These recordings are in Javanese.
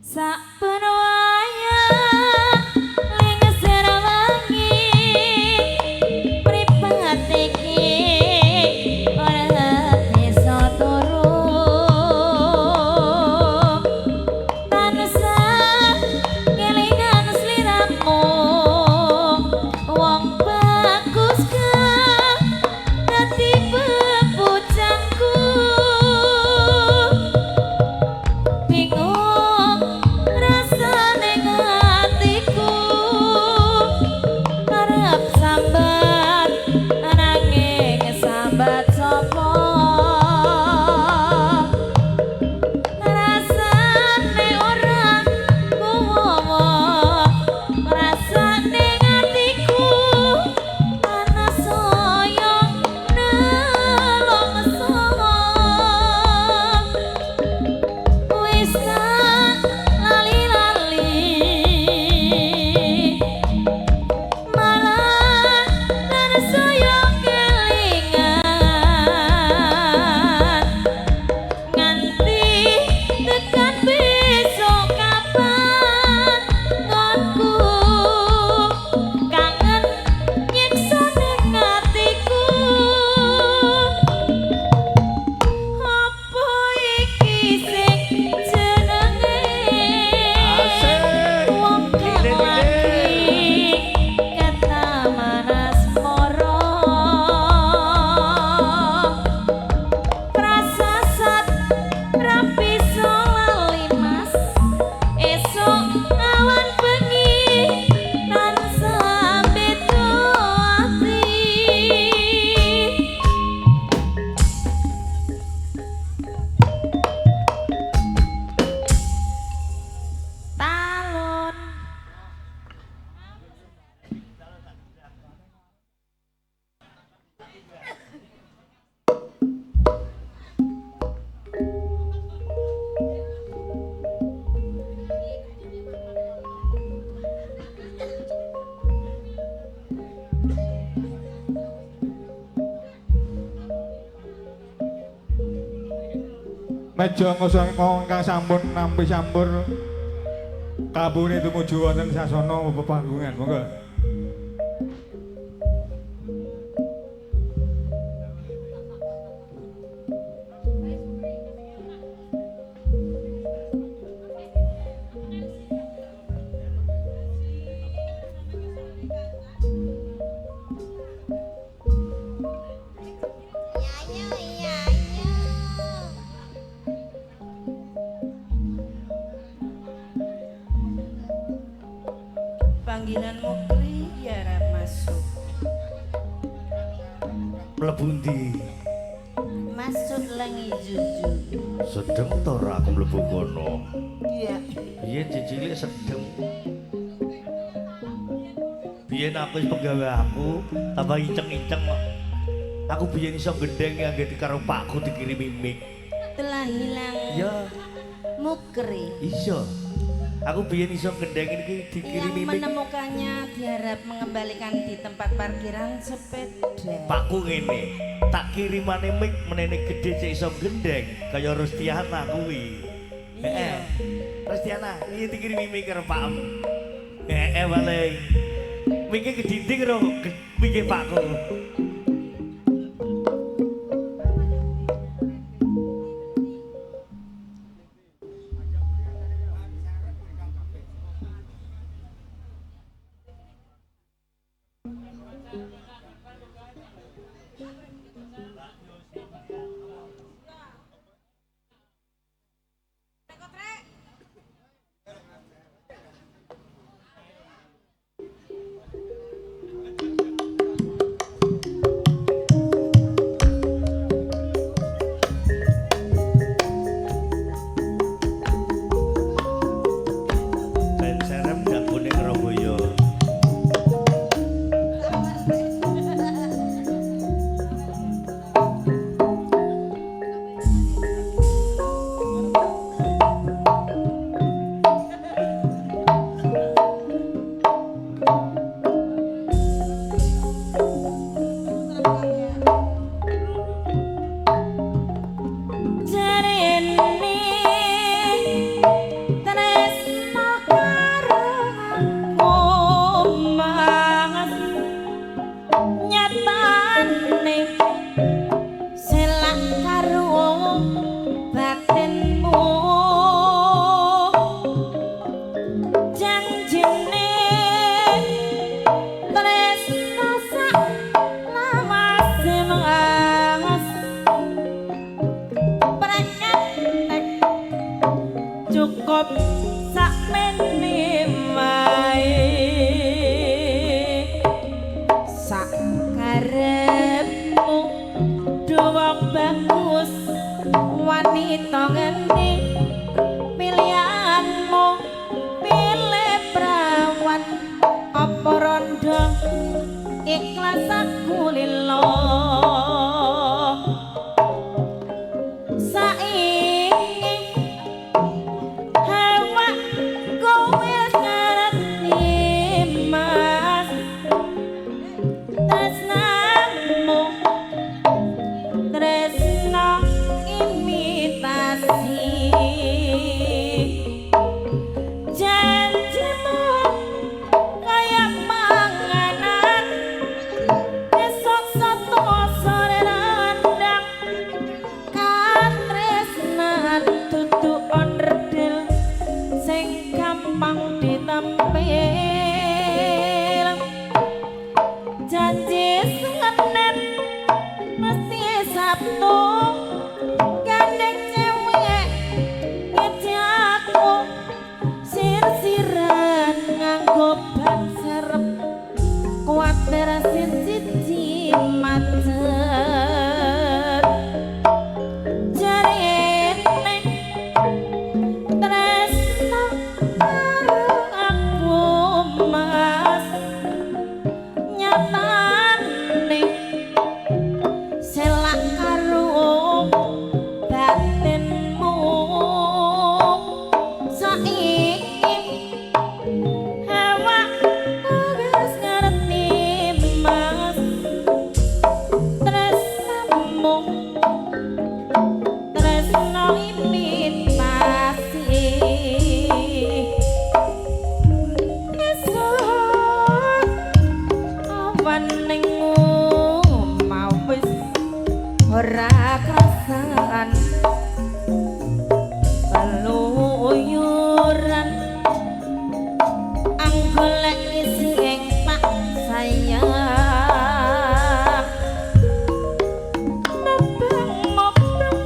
sak penwaya ling serawangi mripat iki ora bisa turu tansah kelingan sliramu wong bagus kang dadi bebujanku bingung rasane ngatiku arep sambat nanging sambat sapa rasane ora kuwowo rasane ngatiku ana saya nelongso wis tak lali-lali malah tansaya kelingan nganti tekan besok kapan ngonku kangen nyiksa ning atiku apa iki sing jenenge wong kelaki kata manas moro prasasat rapi lali mas esok awan bengi tansah beda ati talon Meja kosong ingkang sampun nampi sampur kabune tumuju wonten sasana pepanggungan monggo. Panggilan Mukri arep masuk. Mlebu ndi? Masuk lengi juju. Sedeng to ora aku mlebu kono. Iya. Biyen cicilik sedeng. Biyen aku wis penggawe aku tambah inceng-inceng kok. Aku biyen iso gendeng ngangge karo pakku dikirimi mik. Telah hilang Ya, Mukri. iso. Aku biyen iso gendeng iki Yang dikirimi mik. menemukannya diharap mengembalikan di tempat parkiran sepeda. Pakku ngene, tak kirimane mik menene gede cek iso gendeng kaya Rustiana kuwi. Heeh. Rustiana, iki dikirimi mik karo Pak Em. Heeh, paling. Mike gedinding karo mike pakku. wanita ngendi pilihanmu pilih prawan apa rondo ikhlas aku lillah saiki hawa kowe ngerti mas tresnamu tresno imitasi janjimu kaya panganan esok soto sore rendang katresnan dudu onderdil sing gampang ditampil janji Senin mesti Sabtu gandeng cewek ngejaku sir-siran nganggo ban serep kuatir siji macet jarene tresno karo aku mas nyatane selak karo batinmu saiki hawa wis ngerti mas tresnamu tresno imitasi esok awan ning omah wis ora krasan peluyuran anggolek isi ing pak sayang mobeng-mobeng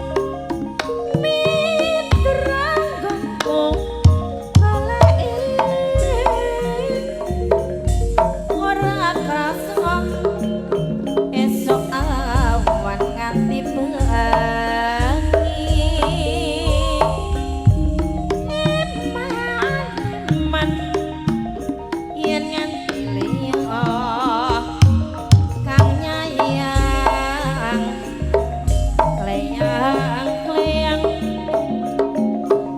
mitranggoku goleki ora krasan esok awan nganti bengi man yen nganti liya kang nyayang kleyang-kleyang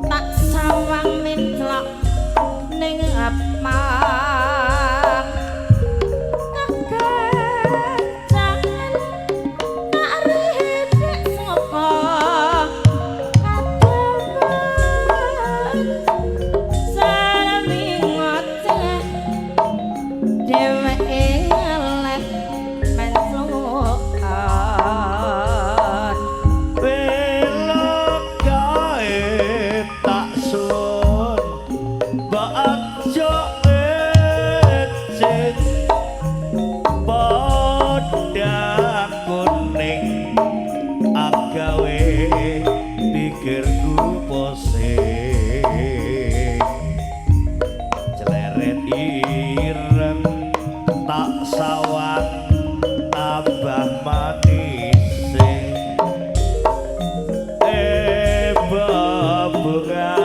tak sawang mintlok ning apang kekancangan tak redek sapa kademen sarwi ngoceh dheweke ngelek mensukan belok gawe tak sun bajo ecet podang kuning agawe pikirku posing celeret ireng tak sawang tambah manis bunga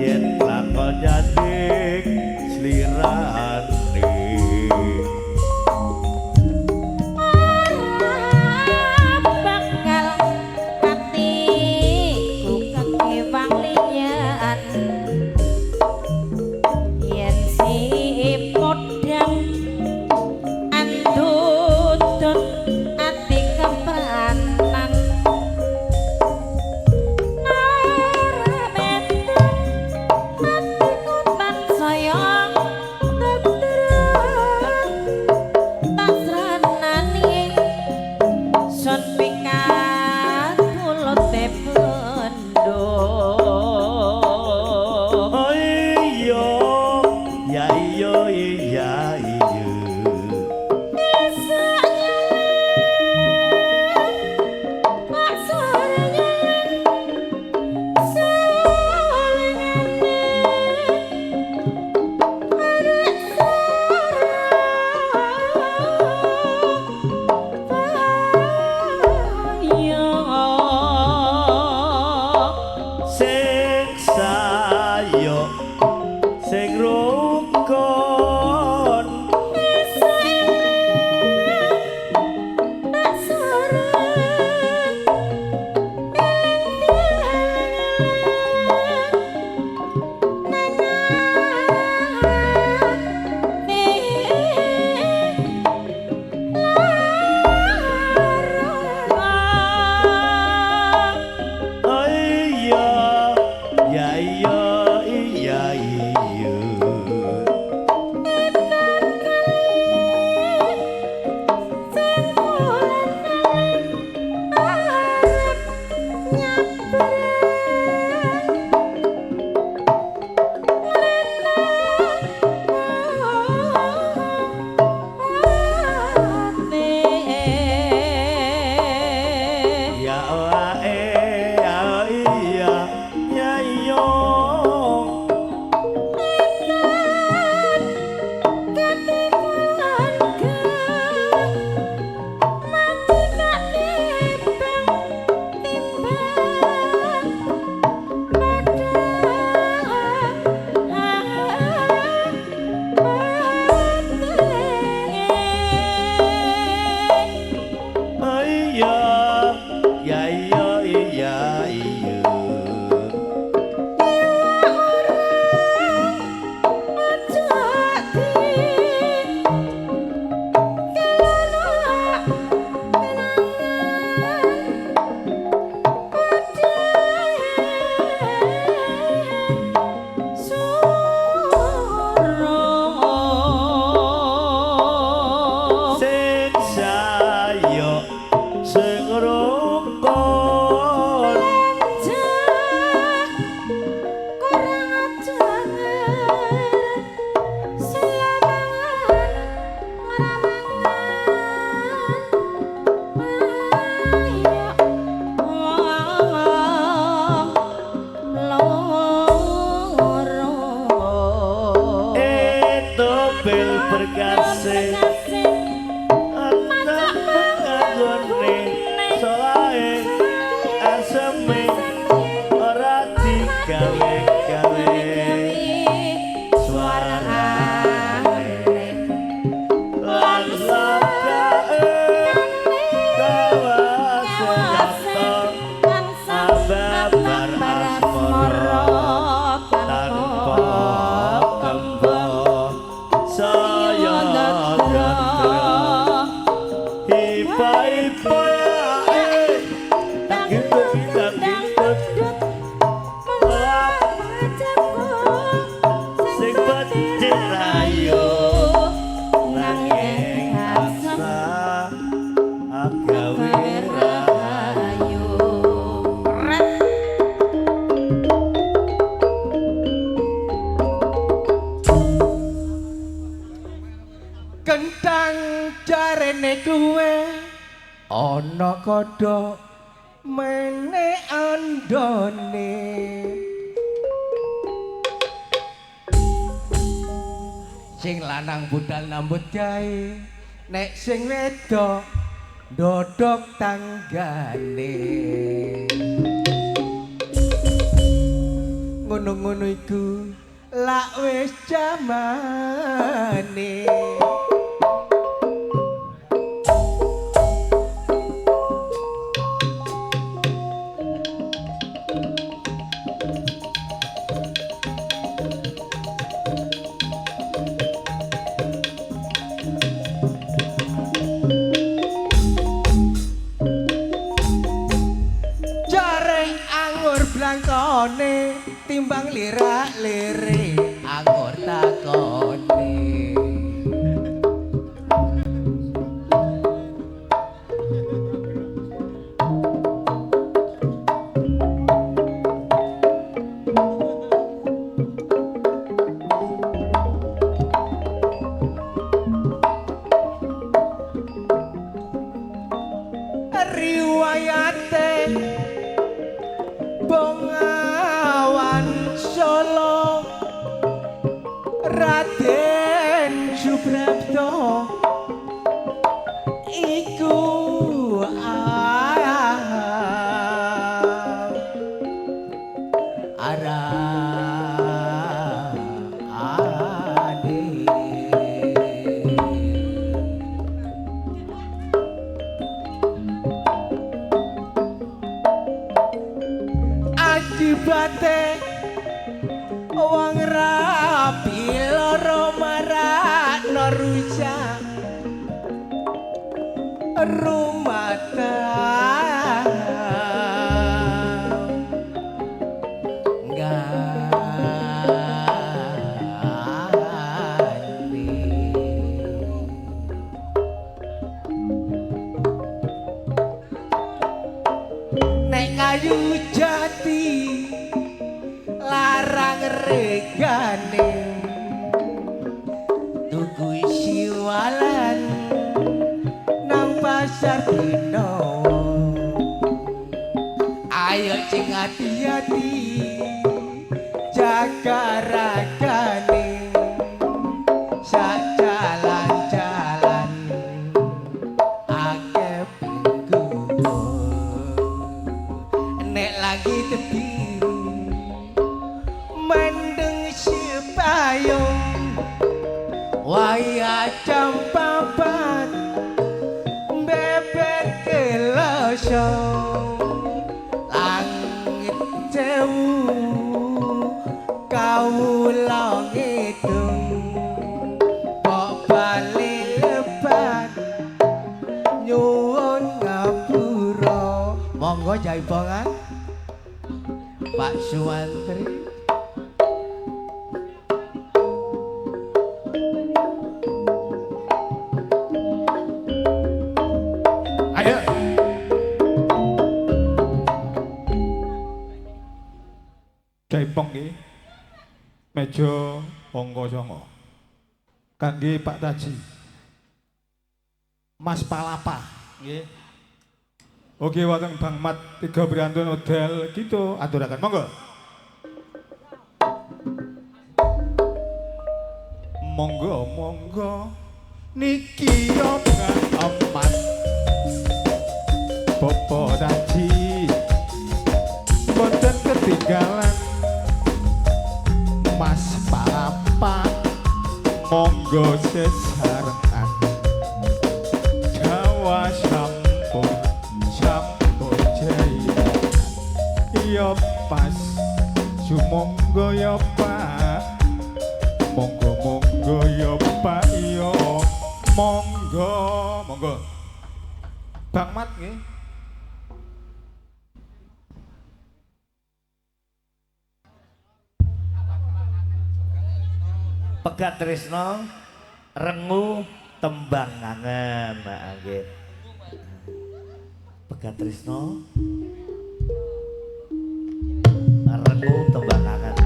yen lakon nyandik slirane bakal atiku kecewa Ya wae ya iya ya iyo iya ya iyo iya iyo sing sayo sing rukun itu bel berkasih anak pengagone soae aseme ora digawe-gawe suarane lan lakae kawase ababar asmara tanpa kembang saya gandra hipa-hipa tak gitu sing becik rayu nanging asa agawe rahayu Kentang jarene kuwe ana kodhok mene andone sing lanang budal nambut gawe nek sing wedok ndodhok tanggane ngono-ngono iku lak wis jamane jareng anggur blangkone timbang lirak-lire anggur takone riwayate Bengawan Solo Raden Suprapto iku akibate wong rapi loro marakno rusak rumah nek nek kayu jati larang regane tuku siwalan nang pasar dino ayo cing hati-hati jaga ragane sak jalan-jalan akeh pinggu nek lagi tepi mendeng si payung waya jam papat bebek keloso langit jauh kawula ngidung kok bali lebat nyuwun ngapura monggo jaipongan Pak Suwantri Ayo. Jaipong iki meja angka 9. Kangge Pak Taji. Mas Palapa nggih. Oke wonten Bang Mat 3 Brantun Odel gitu aturaken monggo. Monggo monggo niki omongan aman. Popo Taji boten ketinggalan Mas Palapa monggo sesarengan Jawa sampun sampun jaya ya pas sumonggo ya Pak monggo monggo ya Pak ya monggo monggo Bang Mat nggih Pegat tresno rengu tembang ngangen nggih. Pegat tresno rengu tembang ngangen.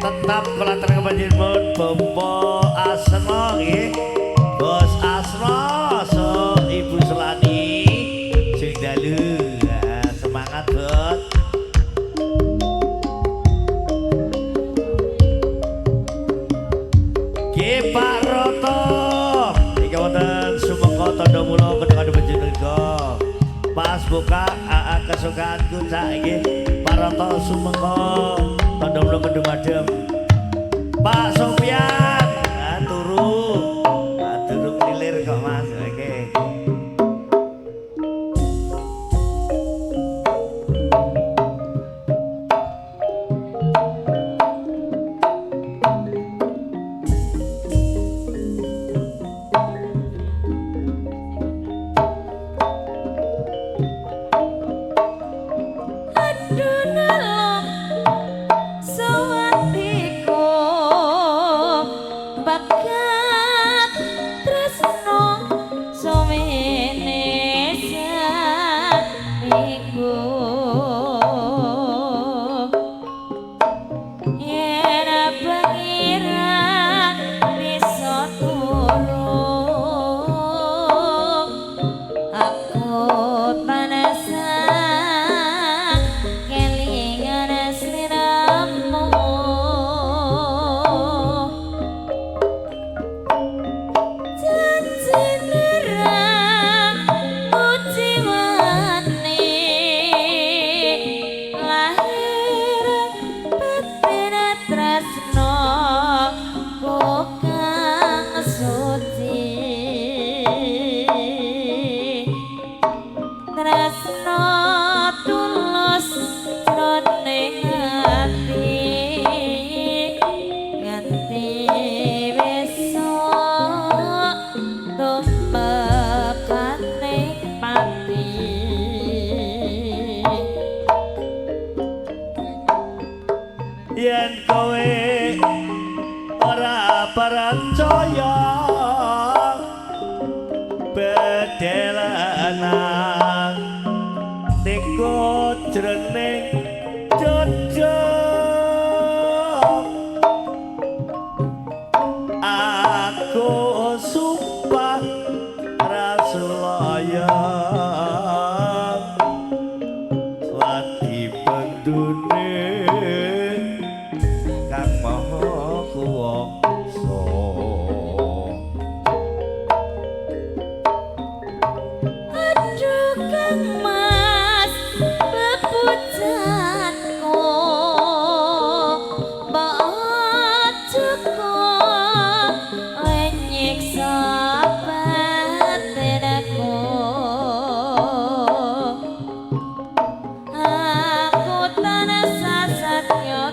Tetap kelaten kepanjenengan Bapak Asno nggih. Bos Asno so Ibu Selani sing dalu. Semangat, Bos. Pak Roto iki wonten sumangga tandha mula kedhang panjenengan pas buka kesukaanku saiki Pak Roto sumangga tandha mula kedhang madem Pak Sofyan turu lilir kok Mas oke yen kowe ora percaya bedelanan teko jroning cocok aku sumpah rasulaya lati pendune kang maha kuwasa Aduh Kang Mas bepujanku bojoku nyiksa batinku aku tansah satya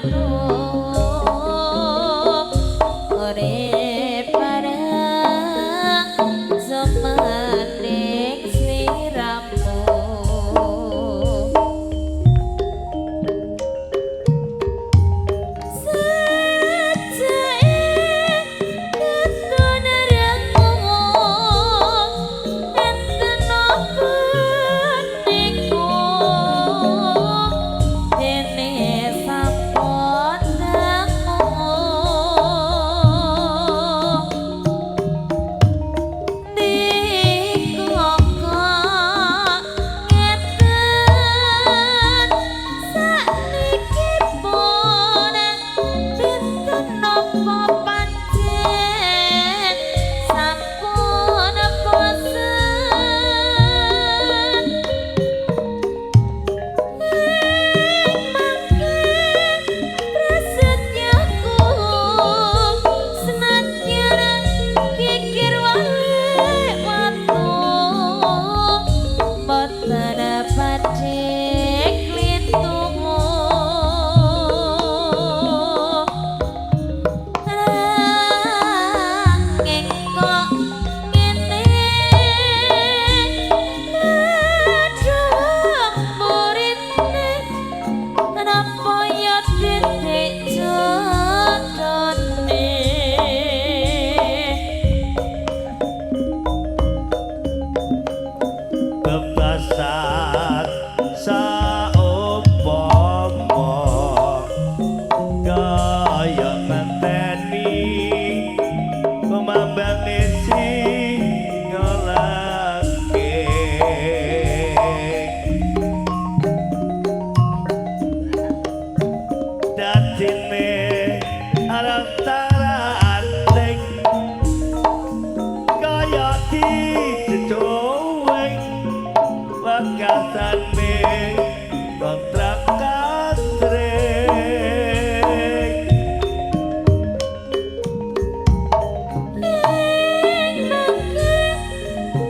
urip bareng semening sliramu bebasan saumpama kaya ngenteni pemambane singolake dadine arep tarating kaya dicuwing wakasane kontrak kasring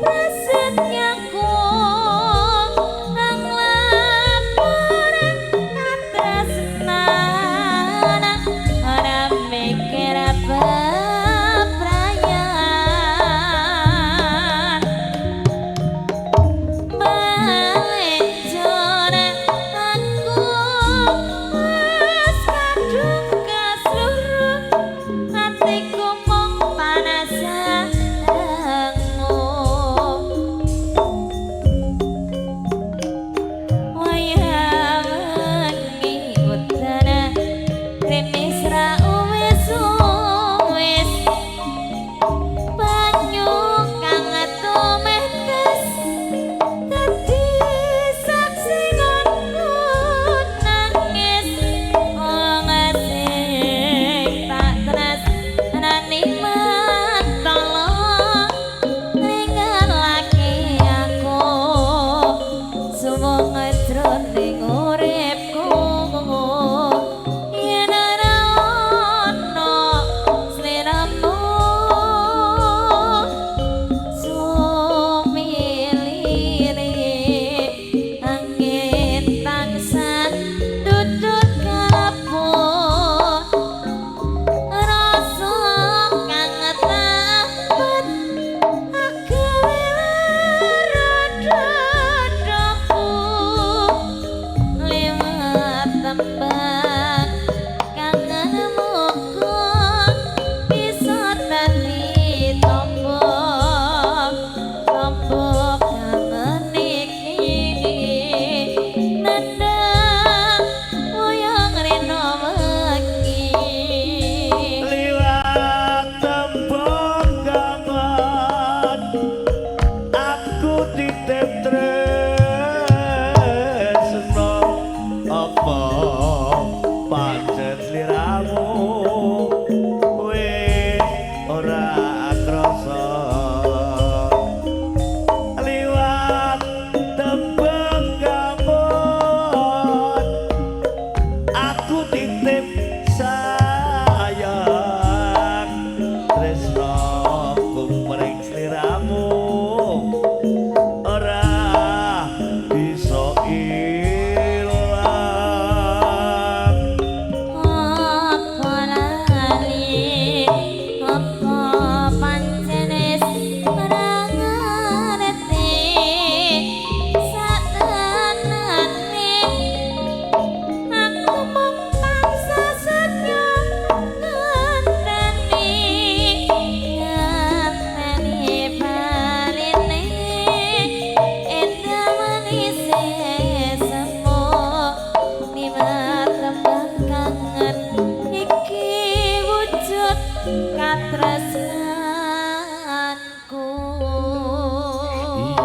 prasetyaku nang laporan katresnan ora mikir bebrayan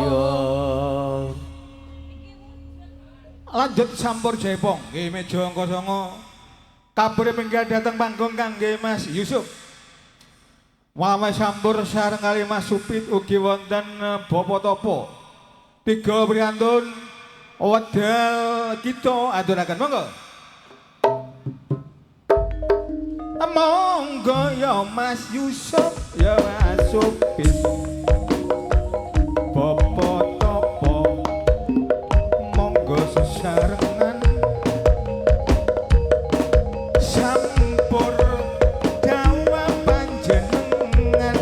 Yo. Lanjut sampur Jaipong nggih meja angka 9 kabare pinggir dateng panggung kangge Mas Yusuf Wawe sampur sareng kali Mas Supit ugi wonten Bapak Topo tiga priyantun wedal kita aturaken monggo monggo ya Mas Yusuf ya Mas Supit Bapak Topo monggo sesarengan sampur dawa panjenengan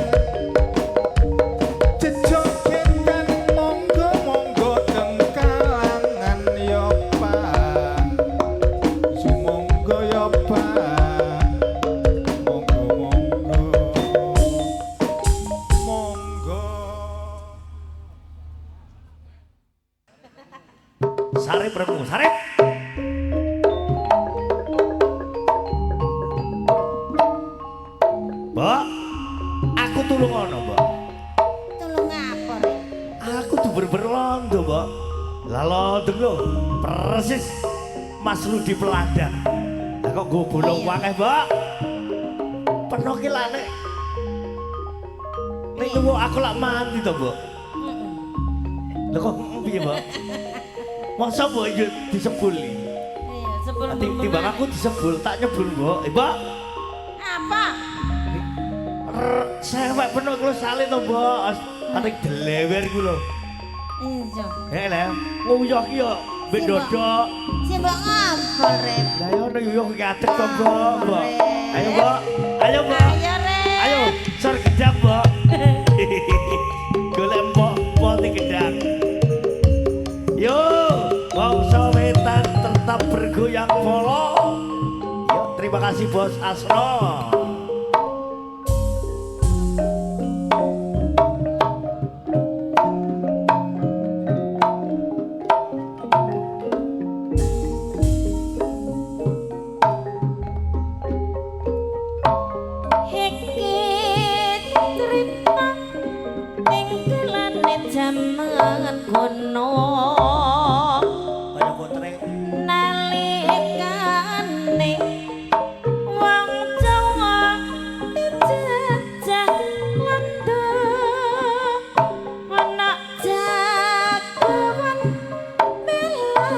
jejogetan monggo teng kalangan ya Pak sumangga ya Pak monggo Sarip remu, sarip. Mbak, aku tulung ono, Mbak. Tulung apa rek? Aku tuh berlondo, Mbak. Lah londo lho, persis Mas Rudi Peladan. Lah kok gue bolong wae, Mbak. Penoke lane. Nek nunggu aku lak mati to, Mbak. Lah kok piye, Mbak? Masa Mbak yo disebuli? Iya, sebelum Timbang aku disebul, tak nyebul, Mbak. Mbak, apa? sewek penuh kalau salin to, Mbak. Atik delewer ku lho. Iya. Heh lah, nguyah ki yo mbek dodok. Simbok ngapal rek? Lah yo ono yo ki atek to, Mbak. Mbak. Ayo, Mbak. Ayo, Mbak. Ayo rek. Ayo, sor gedang, Mbak. Golek mbok di gedang. Yo, bangsa wetan tetap bergoyang polo. Yo, terima kasih Bos Asro. Hekit tripang ing kelane jaman kono Kaya kotrek. nalikane wong Jawa dijajah Belanda ana jagawan bela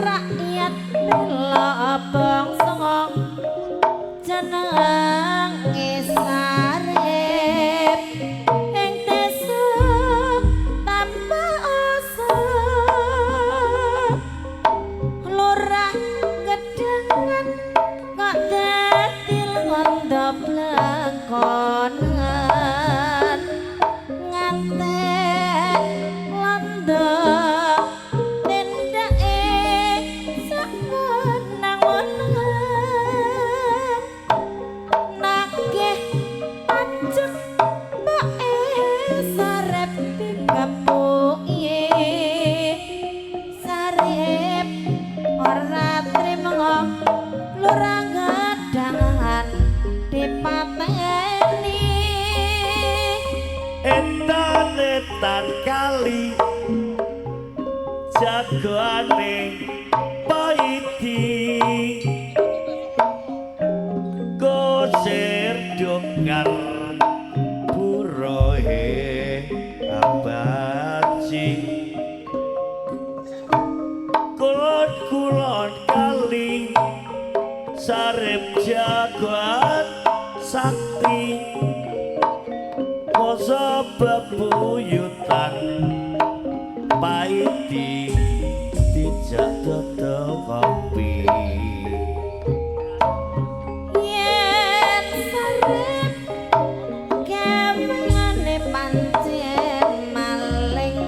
rakyat bela bangsa jeneng Sarip ing desa tanpa asa lurah gedangan kok dadi londo blekonan ngantek londo tindake sakmenang-menang nagih pajak bae Sarip dikapuki Sarip ora trimo lurah gedangan dipateni Etan kali jagoane paiti Gosir dokar burohe abaci Kulon kali Sarip jagoan sakti Masa bebuyutan paiti dijak dodo kopi yen Sarip kemengane pancen maling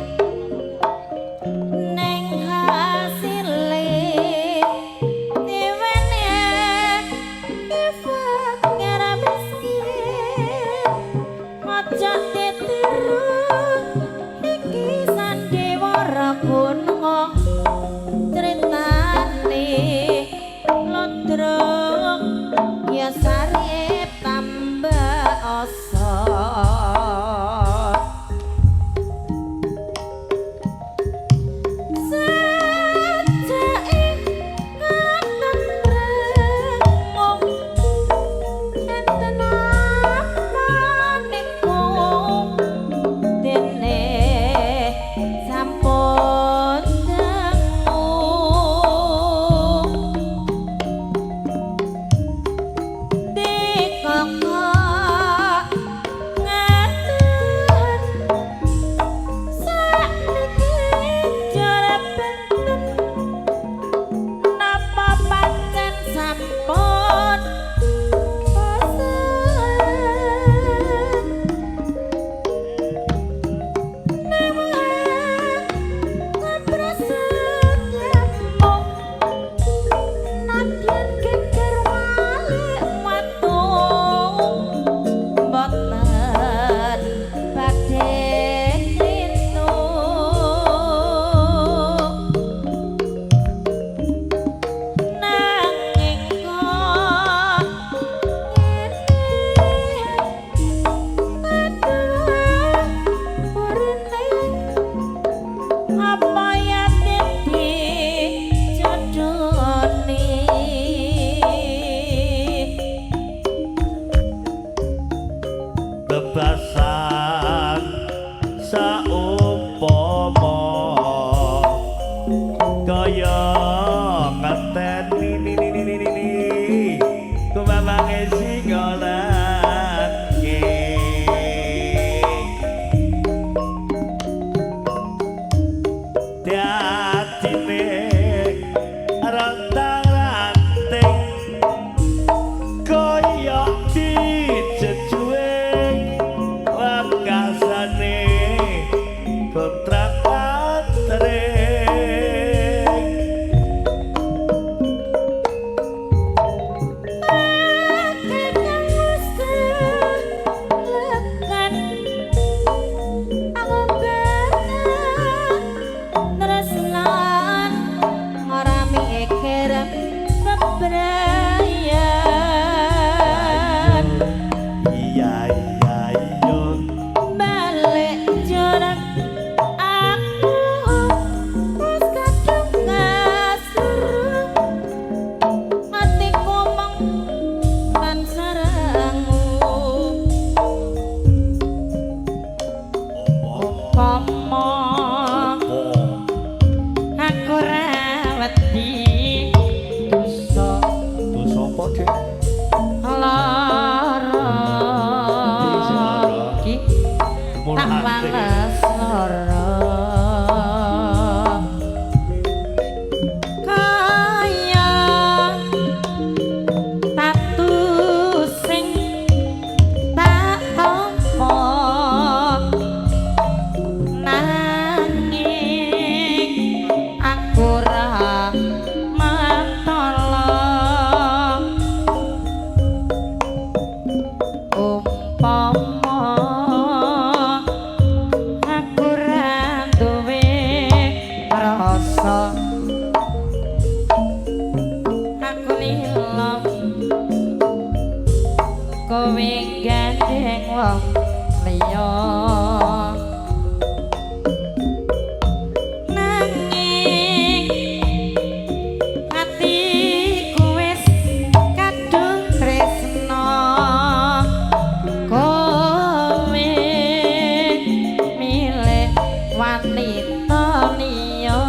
kita liya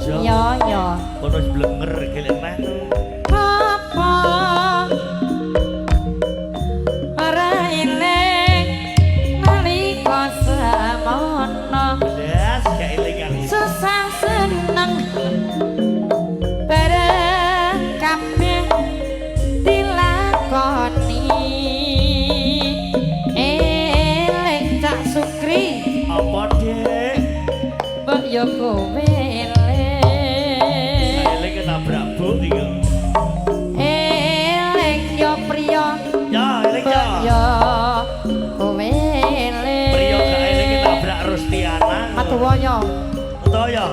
yo yo kono blenger gelek neh apa ora eling nalika semono yes gak eling susah seneng bareng kabeh dilakoni eling Cak Sukri apa dek mbok yo kowe eling ketabrak buk iki eling yo priya ya eling ya yo kowe priya gak eling ketabrak Rustiana matuwaya utawa ya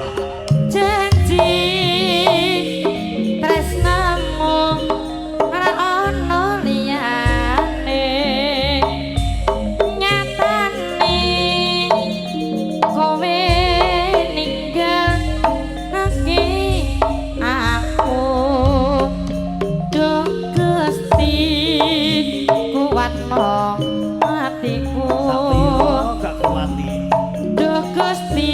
janji tresnamu ora ana liyane nyatane kowe ninggal nasi aku duh Gusti kuwatno atiku Sapiro gak kuwati duh Gusti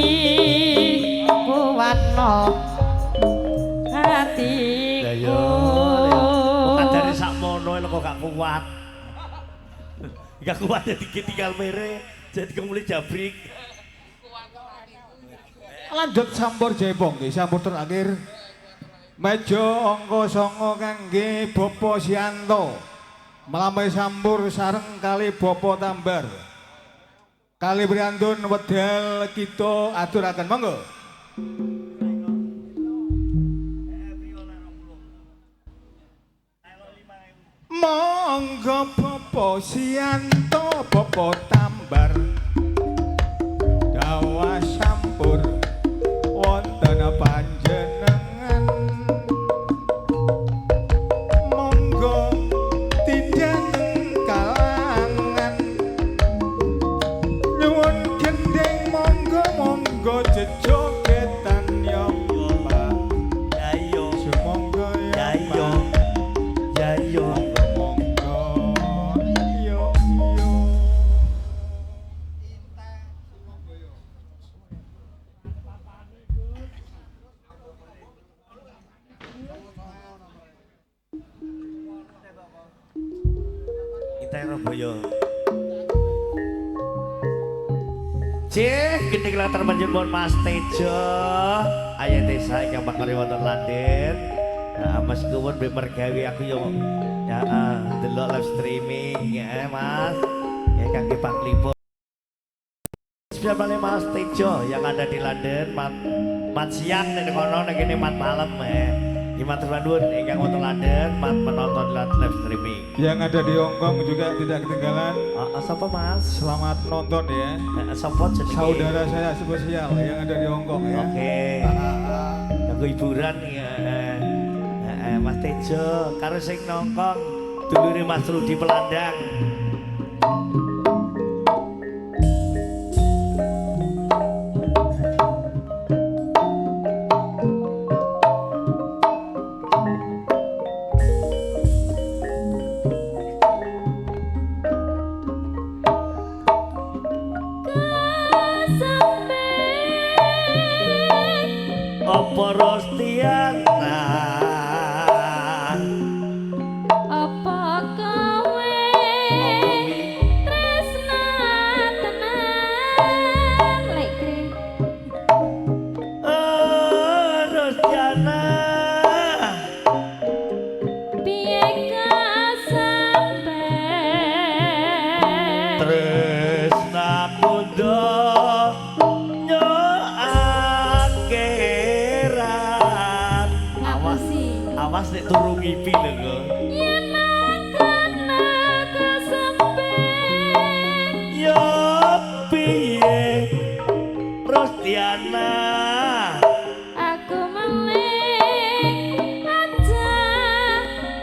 kuwatno hatiku lah yo kadare sakmono kok gak kuat gak kuat jadi tinggal mere jadi kemuli jabrik Lanjut sampur Jaipong nggih sampur terakhir. Meja angka 9 kangge Bapak Sianto. Melamai sampur sareng kali Bapak Tambar. Kali Brandon wedal kita aturaken monggo. Monggo Bapak Sianto Bapak Tambar. Dawa sampur wonten panjenengan monggo tindak kalangan nyuwun gendeng monggo jejogetan ya Pak ayo semonggo ya ayo Pak ayo monggo yo kita Roboyo Cih, gede latar panjenengan Mas Tejo ayah desa yang bakal wonten London. Nah, Mas kuwun be mergawe aku yo ya delok live streaming ya Mas. Ya kangge Panglipur. Siap balik Mas Tejo yang ada di London, mat siang nek kono nek kene mat malam Di matur nuwun ingkang wonten London mat menonton live streaming. yang ada di Hongkong juga tidak ketinggalan. Sapa Mas? Selamat nonton ya. Sapa jenenge? Saudara saya spesial yang ada di Hongkong ya. Oke. Kanggo hiburan ya. Mas Tejo karo sing nongkong dulure Mas Rudi Pelandang. Apa Rostiana apa kowe tresna tenan lekre Rostiana piye kasampean tresnaku donya akhirat awas nek turu ngipi lho yen kena kasampean ya piye Rostiana aku melih aja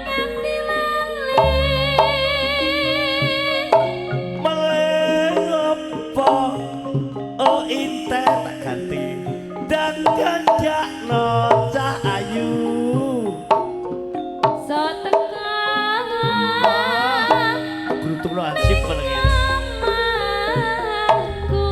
nganti lali melengapa oh inte tak ganti dan gandakno cah ayu so tekan beruntung lo ansip menengin amarku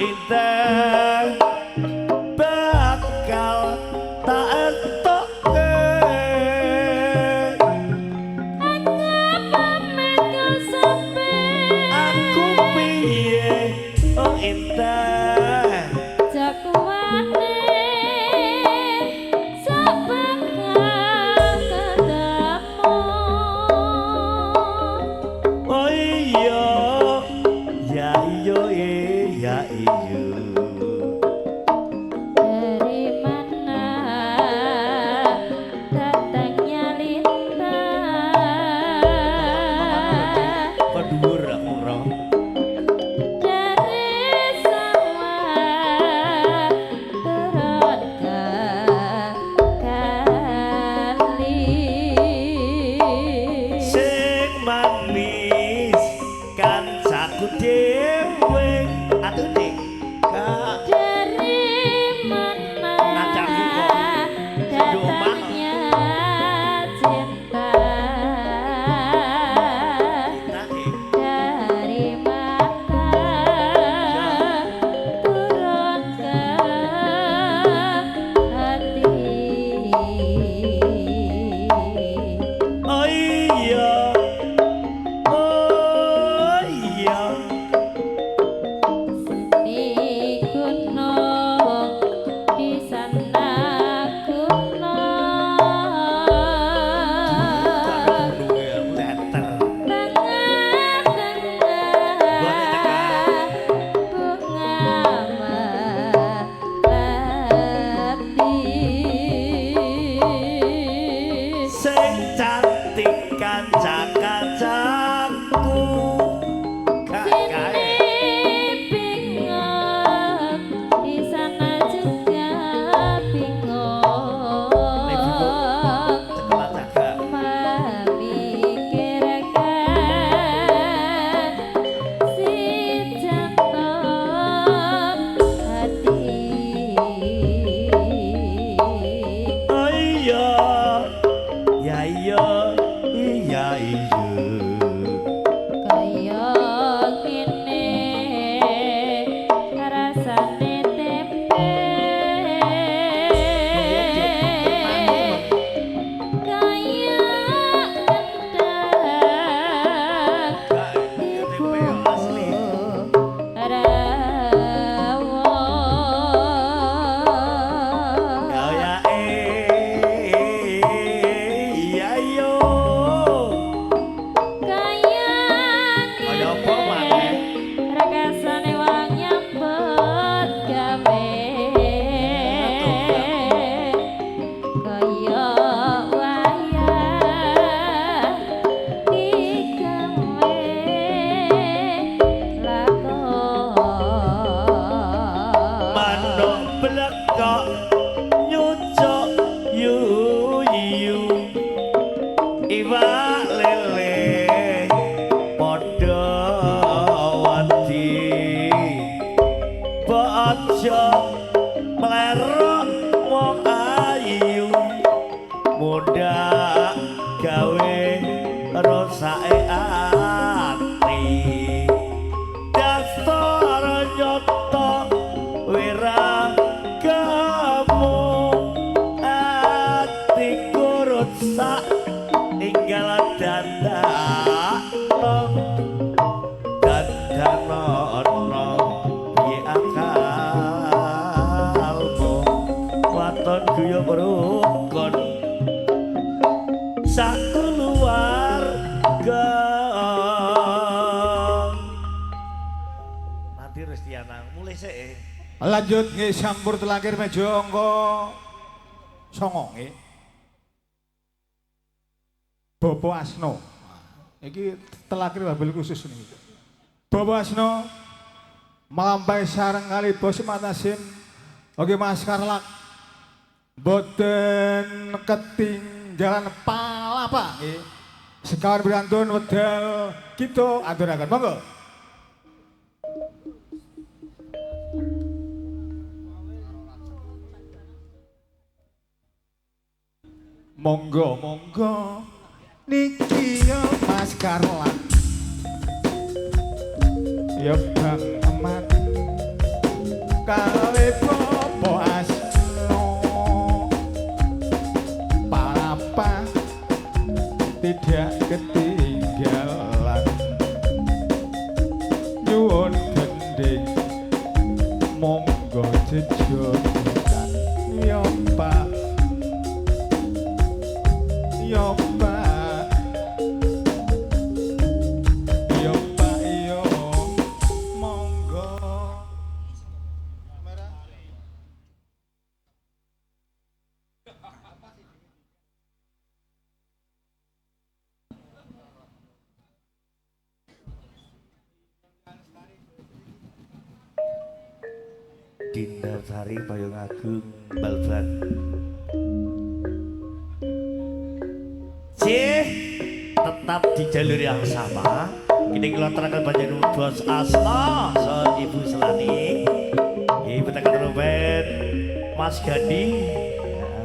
indah bakal tak entokke aku piye oh indah Jakuane sabakal ketemu oh iya ya iyo ya iyo dari mana datangnya lintah kedhuwur aku roh dari sama turun ke kali sing manis kancaku dhewe atuh dik kak dari mana Ngajakku kok. Di omah. datangnya cinta kita dik dari mata turun ke hati oh iya oh iya di gunung di sana gunung gununge aku teter sing cantik kanca-kancaku kakak cekelan jaga oh iya ya iya iya iya Kaya ngene rasane tempe kaya kendang gak tempe asli rawon kaya iya yo kaya kaya apa maneh rakasane wong nyambut gawe kaya wayah digawe lakon manuk blekok nyucuk yuyu iwak lele padha wedi bojo mlerok wong ayu muda gawe rusake ati dasar nyoto wira kamu ati kurut sak tinggal dandano piye akalmu waton guyub rukun sak keluarga nanti Rustiana mulai sih Lanjut nggih sampur telakir meja angka 9 nggih. Bobo Asno. Iki telakir wabil khusus niki. Bobo Asno melampaui sareng kali bos matasin. Oke Mas Karlak. Boten ketinggalan palapa nggih. Sekawan berantun wedal kita aturaken monggo. Monggo, monggo, niki yo Mas Karlan, yo Bang Emat, kali popo asno palapa tidak ketinggalan nyuwun gending monggo jejogan yo Pak yo Pak yo Pak yo monggo Dinda Sari Payung Agung Balban. Tetap di jalur yang sama. Kini kalau terangkan panjenengan Bos Asno, so Ibu Selani, Ibu tekan trompet, Mas Gadi,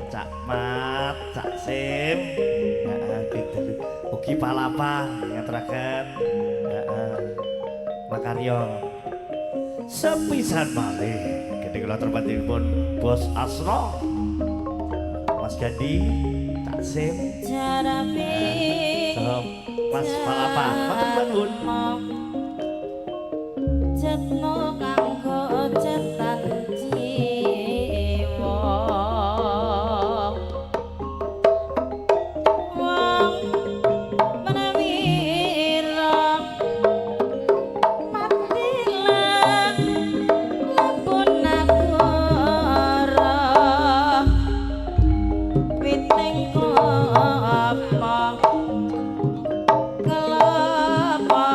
Cak Mat, Cak Sim, Ugi Palapa yang terangkan, Makaryo. Sepisan malih ketika kula terpantipun Bos Asro Mas Gadi Tak Sim Mas Palapa matur nuwun Jetno kanggo cetak jiwa wong menawira matilah lampun nagara witing kelapa kelapa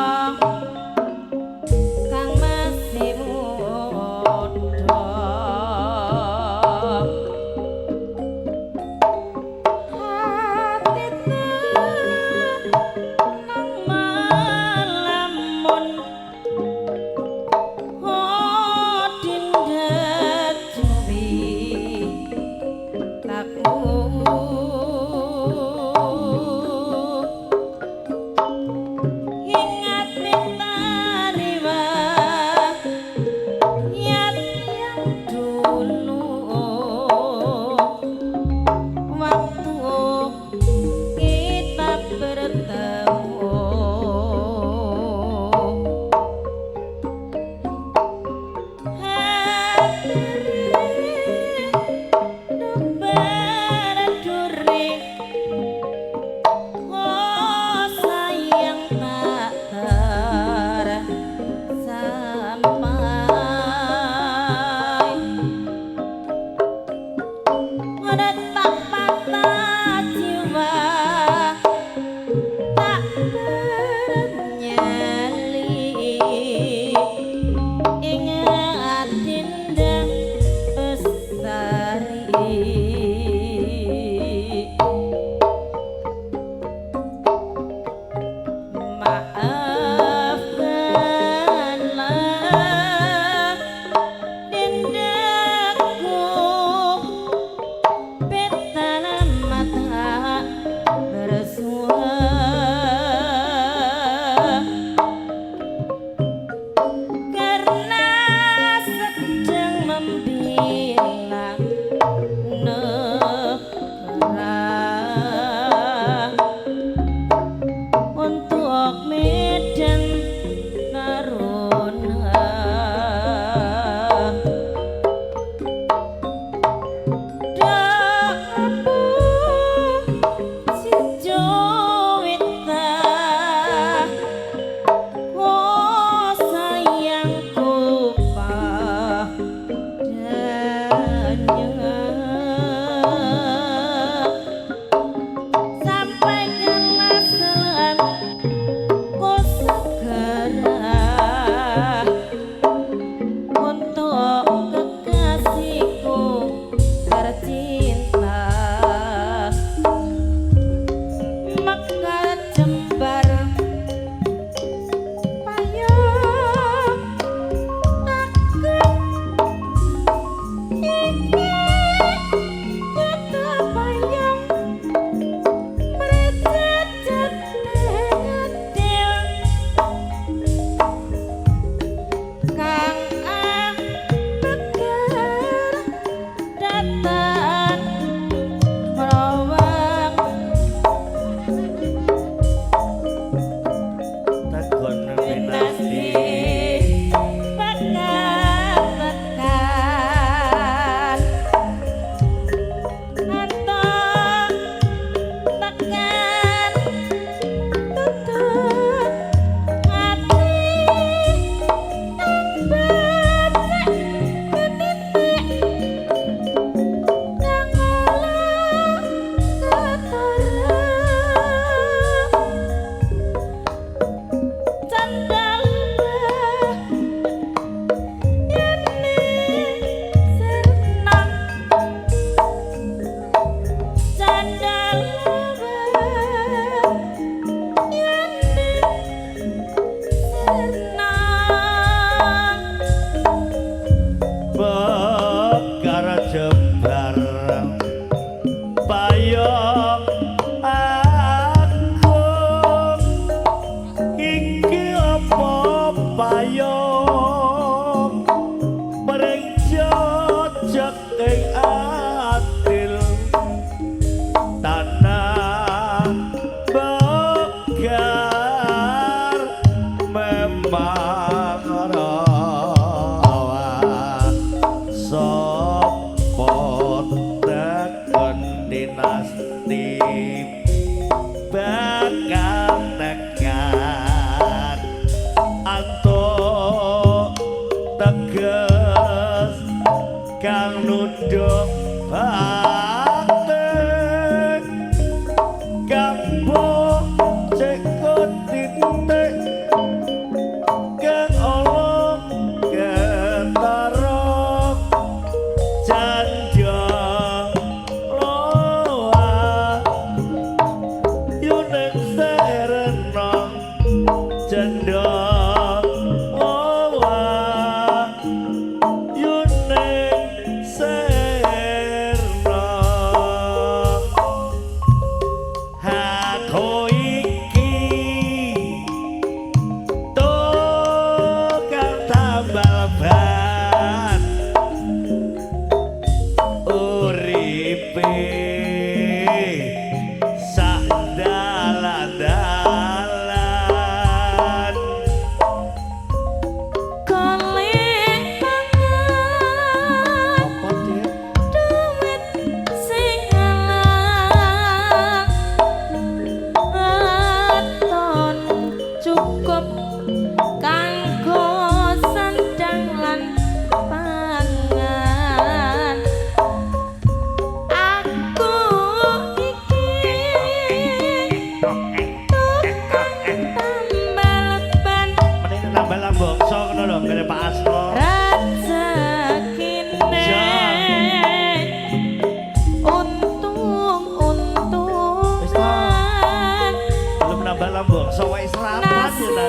bangsa wae serapan ya ta.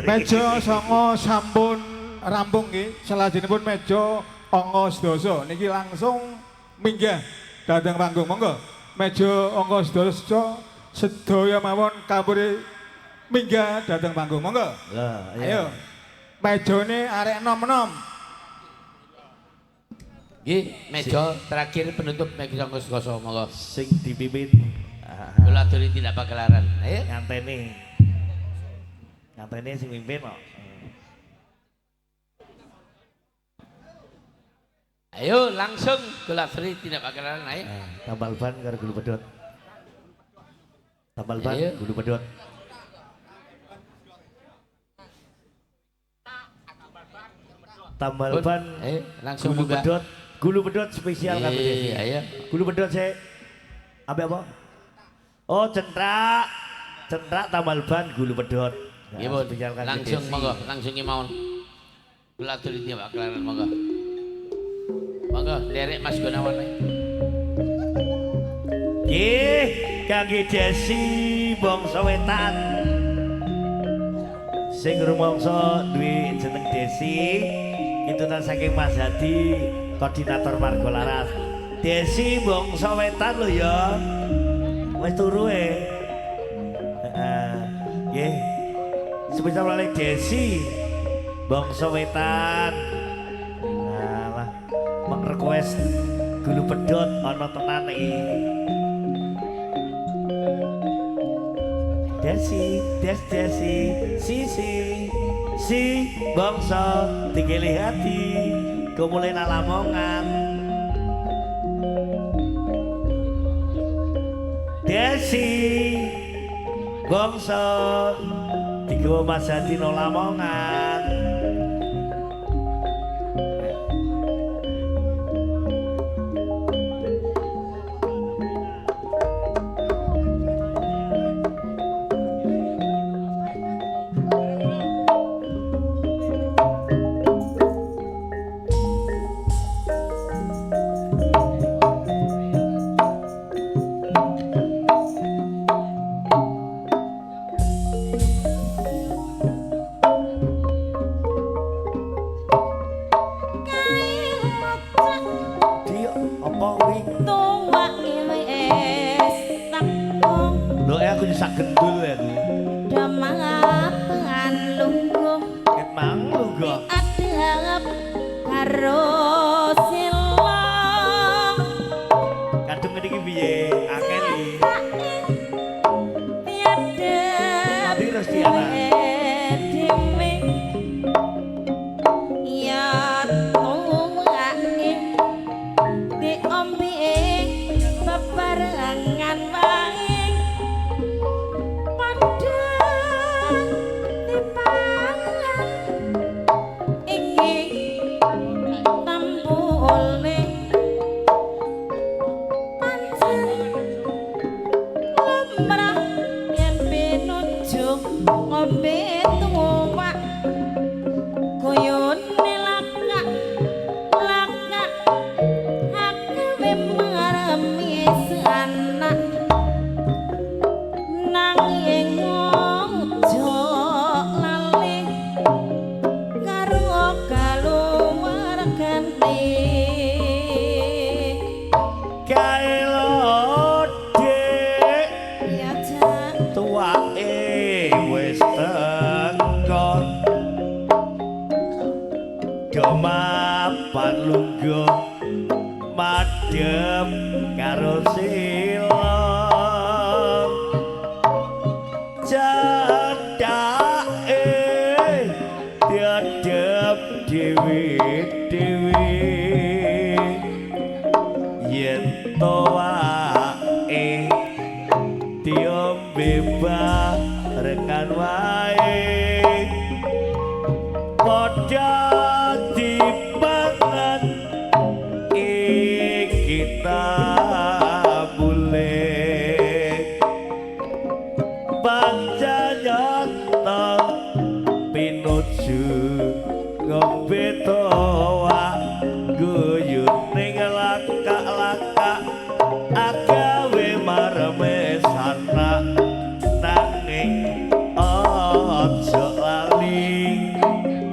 Meja songo sampun rampung nggih. Salajengipun meja angka sedasa niki langsung minggah dhateng panggung. Monggo meja angka sedasa sedaya mawon kapuri minggah dhateng panggung. Monggo. Lah, ayo. Mejane arek enom-enom. Nggih, meja terakhir penutup meja angka sedasa monggo. Sing dipimpin kula aturi tidak pagelaran. Ayo ngantene sing mimpin kok. Ayo langsung kula aturi tidak pagelaran. Ayo. Tambal ban karo gulu pedhot. Tambal ban gulu pedhot. Tambal ban langsung gulu pedhot. Gulu pedhot spesial kabeh. Ayo. Gulu pedhot sik. Ambil apa? Oh, centrak. Centrak tambal ban gulu pedhot. Nggih, Bu. Langsung monggo, langsung mawon. Kula aturi tidak pagelaran monggo. Monggo derek Mas Gunawan. Nggih, kangge Desi bangsa wetan. Sing rumangsa duwe jeneng Desi, pitutan saking Mas Hadi, koordinator Margo Laras. Desi bangsa wetan lho ya. Wis turu nggih. Spesial oleh Desi bangsa wetan. Alah, mek request gulu pedhot ana tenan iki. Desi, si bangsa tinggali hati, kumulai lamongan. Desi, bangsa tiga masa dino lamongan. Kailode Ya Jak. tuake wis teko Mapan lungguh madhep karo sila cedhake dadep dhewe-dhewe yen to wae diombe barengan wae padha dipangan kita boleh baca nyata pinuju ngombe toa guyun ning laka-laka agawe mareme sana nanging aja lali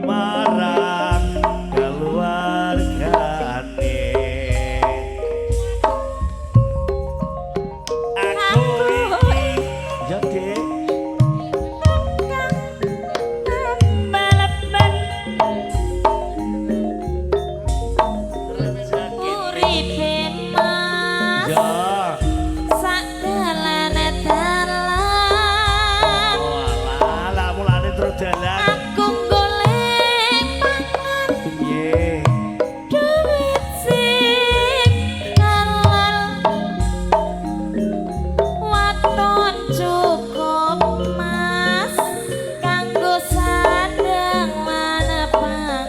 marang keluargane aku iki ya Dik Balapan uripe mas ya sak dalane dalan walah mulane terus dalan aku golek pangan piye duit sing halal waton cukup mas kanggo sadang manepangan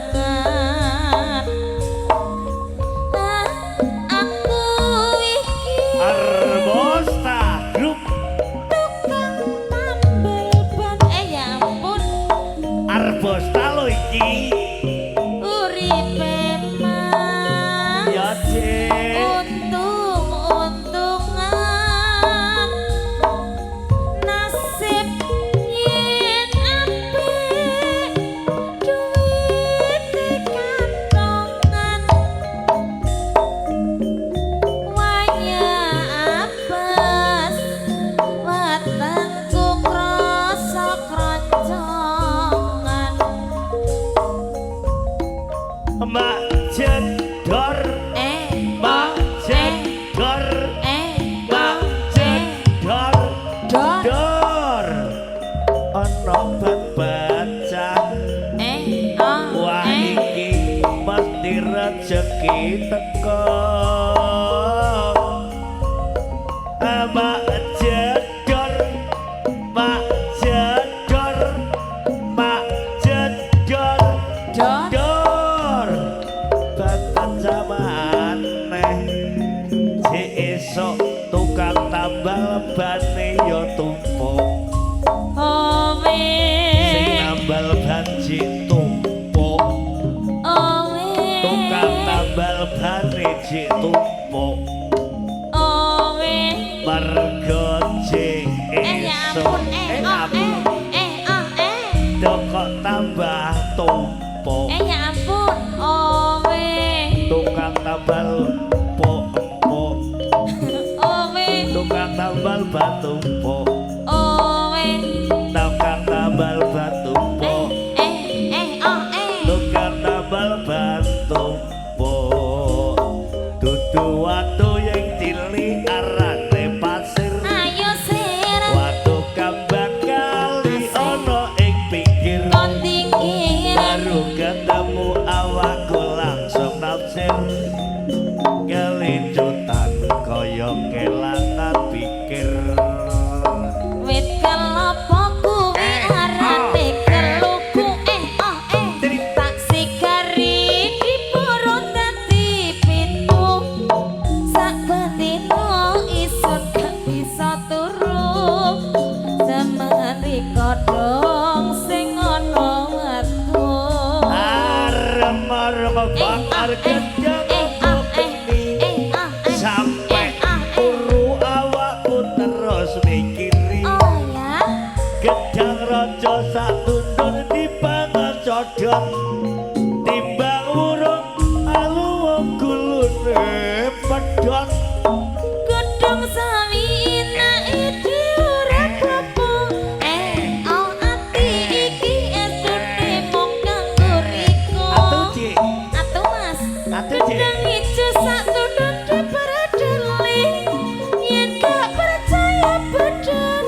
aku iki Arbosta Group tukang tambal ban ya ampun Arbosta lo iki uripe mas ya Dik untung-untungan nasib yen apik duit di kantongan wanya apes wetengku krasa kroncongan Mbak Jedor Mbak Jedor Mbak Jedor Dor ono baca wah iki mesti rezeki teko Mbak Jedor Mbak Jedor Mbak Jedor Dor bakat zamane si esok tukang tambal bane yo tumpuk sing tambal ban si tumpuk tukang tambal bane si tumpuk mergo si esok dokok tambah tumpuk ya ampun owe tukang tambal empuk tukang tambal batu empuk owe tukang tambal batu empuk tukang tambal batu empuk dudu watu yang cili arane pasir ayo sir watu kambang kali ono ing pinggir kon dingin baru ketemu awakku langsung nafsir kelincutan kaya kelangan pikir wit kelopo kuwi arane keluku tak sigari diburu dadi pintu sak bendino isun gak bisa turu semari kodong sing ono watu arem-arem bakar gedang sampai uru awakku terus mikiri oh ya gedang rojo sak tundur dipangan codot timbang urung alu gulune pedhot Godhong sawi naiki ora apa oh ati iki esune mung kanggo riko atuh Cik Atuh Mas atuh Cik Gedang ijo sak tunduk diperedeli Yen gak percaya badan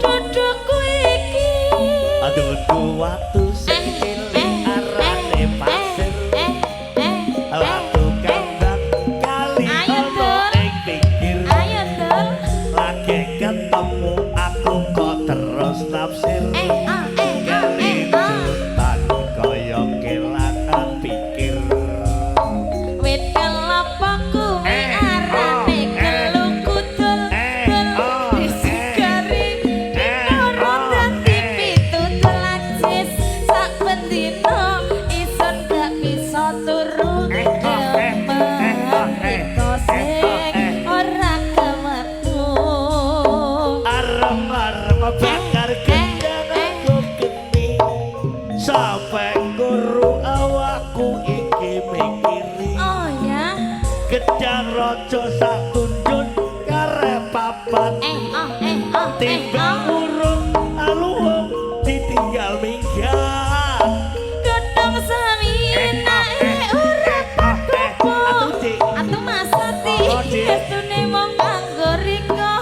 dudukku iki aduh waktu sing cilik arane pasir waktu kandang kali Ayo, ono Dul. ing pinggir Ayo Dul lagi ketemu aku kok terus nafsir kali jutan kaya kelangan pikir Wit kelapa kuwi arane gelu kudul disigari dinoro dadi pitutul ajis sak bendina ison gak bisa turu kita sing ora kemetu arem-arem bakar gendang aku geni sampai guru awakku iki mikiri oh ya kejar rojo sak tundun karep papat timbang urung aluwung ditinggal minggat Godhong sawi nae ora apa-apa atuh Cik Atuh masati Oh, Dik. esune mung kanggo riko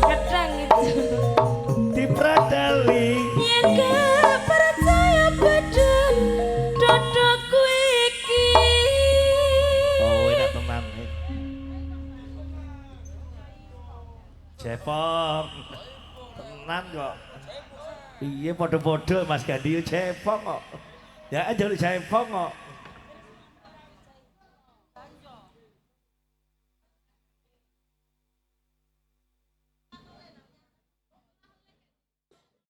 gedang itu dipradali yen gak percaya badan dodokku iki oh enak tenan Cepong tenan kok iya podo-podo Mas Gadi cepong kok ya jaluk cepong kok